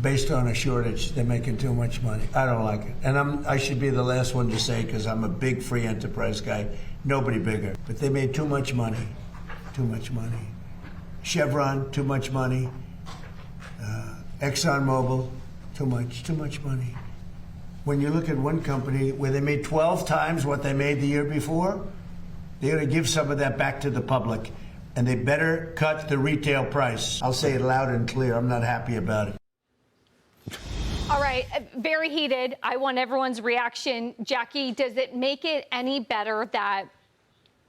based on a shortage. They're making too much money. I don't like it. And I should be the last one to say, because I'm a big free enterprise guy, nobody bigger. But they made too much money. Too much money. Chevron, too much money. ExxonMobil, too much money. When you look at one company where they made 12 times what they made the year before, they're going to give some of that back to the public. And they better cut the retail price. I'll say it loud and clear. I'm not happy about it. All right, very heated. I want everyone's reaction. Jackie, does it make it any better that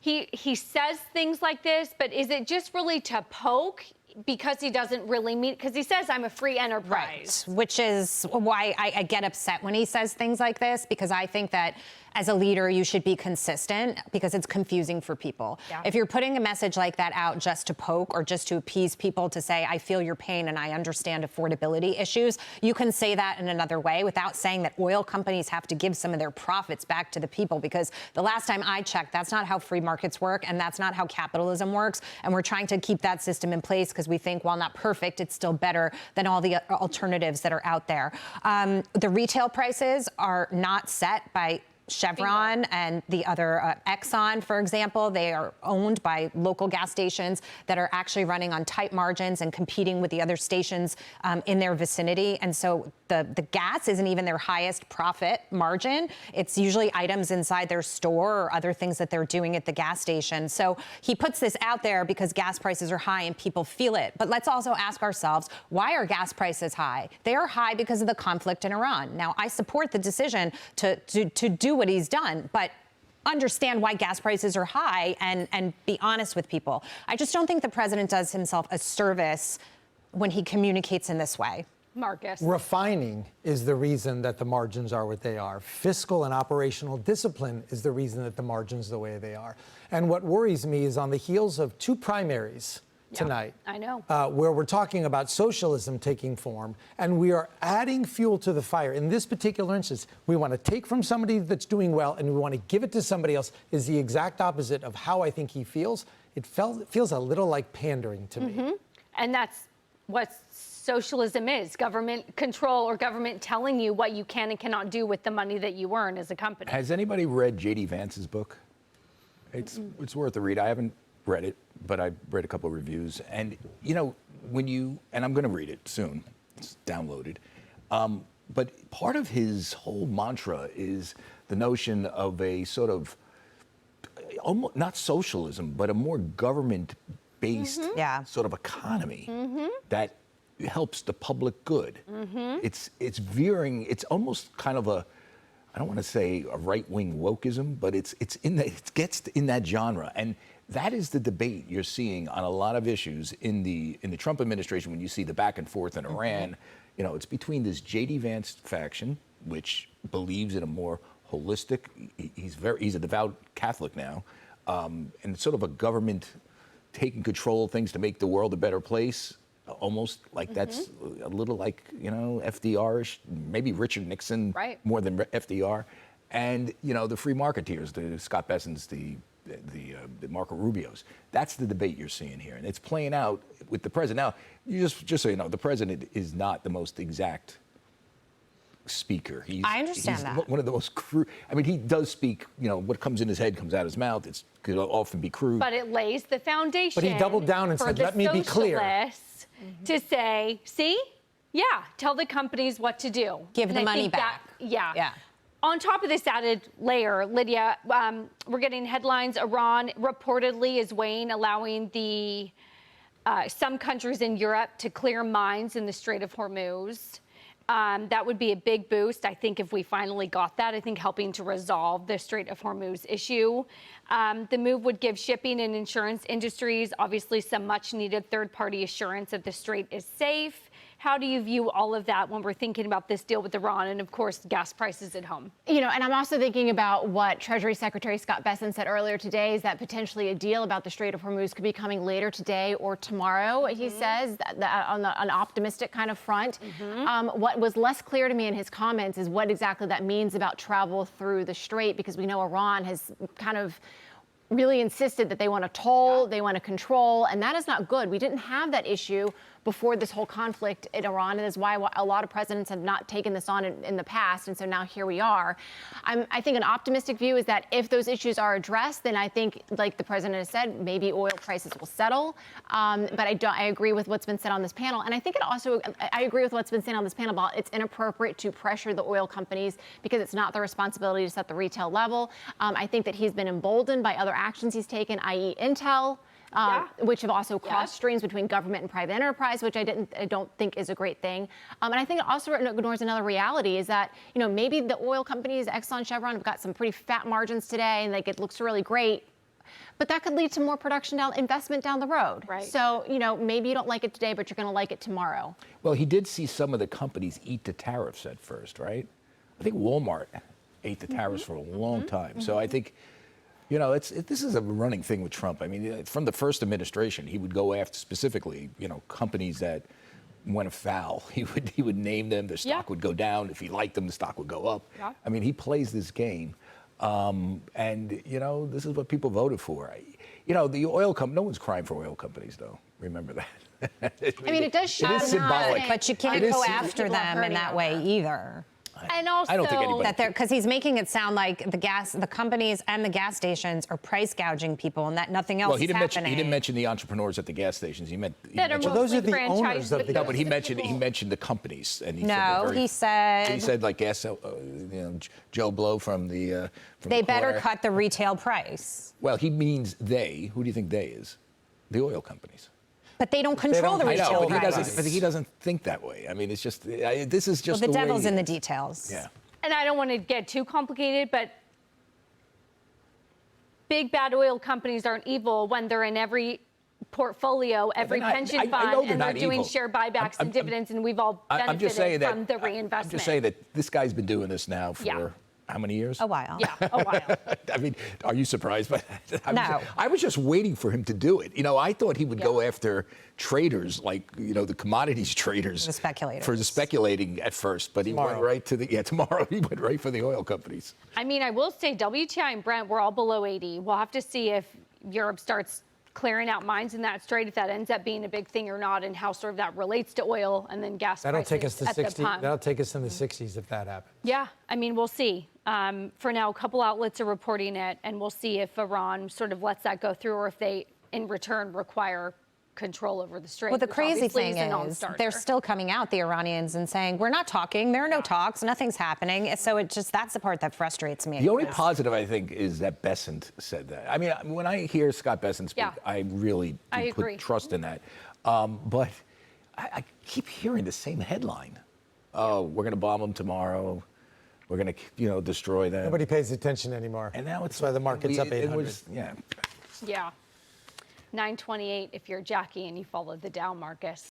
he says things like this, but is it just really to poke? Because he doesn't really mean, because he says I'm a free enterprise. Right, which is why I get upset when he says things like this, because I think that as a leader, you should be consistent because it's confusing for people. Yeah. If you're putting a message like that out just to poke or just to appease people to say, I feel your pain and I understand affordability issues, you can say that in another way without saying that oil companies have to give some of their profits back to the people, because the last time I checked, that's not how free markets work and that's not how capitalism works. And we're trying to keep that system in place because we think, while not perfect, it's still better than all the alternatives that are out there. The retail prices are not set by Chevron and the other Exxon, for example. They are owned by local gas stations that are actually running on tight margins and competing with the other stations in their vicinity. And so the gas isn't even their highest profit margin. It's usually items inside their store or other things that they're doing at the gas station. So he puts this out there because gas prices are high and people feel it. But let's also ask ourselves, why are gas prices high? They are high because of the conflict in Iran. Now, I support the decision to do what he's done, but understand why gas prices are high and be honest with people. I just don't think the president does himself a service when he communicates in this way. Marcus. Refining is the reason that the margins are what they are. Fiscal and operational discipline is the reason that the margins are the way they are. And what worries me is on the heels of two primaries tonight. I know. Where we're talking about socialism taking form, and we are adding fuel to the fire. In this particular instance, we want to take from somebody that's doing well and we want to give it to somebody else, is the exact opposite of how I think he feels. It feels a little like pandering to me. And that's what socialism is, government control or government telling you what you can and cannot do with the money that you earn as a company. Has anybody read J.D. Vance's book? It's worth a read. I haven't read it, but I've read a couple of reviews. And, you know, and I'm going to read it soon. It's downloaded. But part of his whole mantra is the notion of a sort of, almost not socialism, but a more government-based sort of economy that helps the public good. It's veering, it's almost kind of a, I don't want to say a right-wing wokeism, but it gets in that genre. And that is the debate you're seeing on a lot of issues in the Trump administration. When you see the back and forth in Iran, you know, it's between this J.D. Vance faction, which believes in a more holistic, he's a devout Catholic now, and sort of a government taking control of things to make the world a better place. Almost like that's a little like, you know, FDR-ish, maybe Richard Nixon more than FDR. And, you know, the free marketeers, the Scott Bessents, the Marco Rubios. That's the debate you're seeing here. And it's playing out with the president. Now, you just so you know, the president is not the most exact speaker. I understand that. One of the most crude. I mean, he does speak, you know, what comes in his head comes out his mouth. It could often be crude. But it lays the foundation. But he doubled down and said, let me be clear. To say, see, tell the companies what to do. Give the money back. On top of this added layer, Lydia, we're getting headlines. Iran reportedly is weighing allowing some countries in Europe to clear mines in the Strait of Hormuz. That would be a big boost, I think, if we finally got that. I think helping to resolve the Strait of Hormuz issue. The move would give shipping and insurance industries, obviously, some much-needed third-party assurance that the strait is safe. How do you view all of that when we're thinking about this deal with Iran and, of course, gas prices at home? You know, and I'm also thinking about what Treasury Secretary Scott Bessent said earlier today, is that potentially a deal about the Strait of Hormuz could be coming later today or tomorrow, he says, on an optimistic kind of front. What was less clear to me in his comments is what exactly that means about travel through the strait, because we know Iran has kind of really insisted that they want to toll, they want to control, and that is not good. We didn't have that issue before this whole conflict in Iran. And that's why a lot of presidents have not taken this on in the past. And so now here we are. I think an optimistic view is that if those issues are addressed, then I think, like the president has said, maybe oil prices will settle. But I agree with what's been said on this panel. And I think I agree with what's been said on this panel about it's inappropriate to pressure the oil companies because it's not their responsibility to set the retail level. I think that he's been emboldened by other actions he's taken, i.e. Intel, which have also crossed streams between government and private enterprise, which I don't think is a great thing. And I think it also ignores another reality is that, maybe the oil companies, Exxon, Chevron, have got some pretty fat margins today and it looks really great. But that could lead to more investment down the road. Right. So, maybe you don't like it today, but you're going to like it tomorrow. Well, he did see some of the companies eat the tariffs at first, right? I think Walmart ate the tariffs for a long time. So I think, this is a running thing with Trump. I mean, from the first administration, he would go after specifically, companies that went afoul. He would name them. Their stock would go down. If he liked them, the stock would go up. Yeah. I mean, he plays this game. And, this is what people voted for. The oil company, no one's crying for oil companies, though. Remember that. I mean, it does show. It is symbolic. But you can't go after them in that way either. And also, I don't think anybody because he's making it sound like the companies and the gas stations are price gouging people, and that nothing else is happening. He didn't mention the entrepreneurs at the gas stations. He mentioned those are the owners of the no, but he mentioned the companies, and he said like gas, Joe Blow from the. They better cut the retail price. Well, he means they. Who do you think they is? The oil companies. But they don't control the retail price. But he doesn't think that way. I mean, it's just this is just the devil's in the details. Yeah. and I don't want to get too complicated, but big bad oil companies aren't evil when they're in every portfolio, every pension fund, and they're doing share buybacks and dividends, and we've all benefited from the reinvestment. I'm just saying that this guy's been doing this now for how many years? A while. Yeah, a while. I mean, are you surprised by that? No. I was just waiting for him to do it. I thought he would go after traders, like, the commodities traders. The speculators. For the speculating at first, but he went right to tomorrow he went right for the oil companies. I mean, I will say WTI and Brent, we're all below 80. We'll have to see if Europe starts clearing out mines in that strait, if that ends up being a big thing or not, and how sort of that relates to oil and then gas That'll prices take us to at 60. the pump. That'll take us in the 60s if that happens. Yeah, I mean, we'll see. For now, a couple outlets are reporting it, and we'll see if Iran sort of lets that go through or if they, in return, require control over the strait. Well, the crazy thing is they're still coming out, the Iranians, and saying, we're not talking, there are no talks, nothing's happening. So that's the part that frustrates me. The only positive, I think, is that Bessent said that. I mean, when I hear Scott Bessent speak, I really do put trust in that. But I keep hearing the same headline. Oh, we're going to bomb them tomorrow. We're going to, destroy them. Nobody pays attention anymore. And now that's why the market's up 800. Yeah. 928 if you're Jackie and you follow the Dow, Marcus.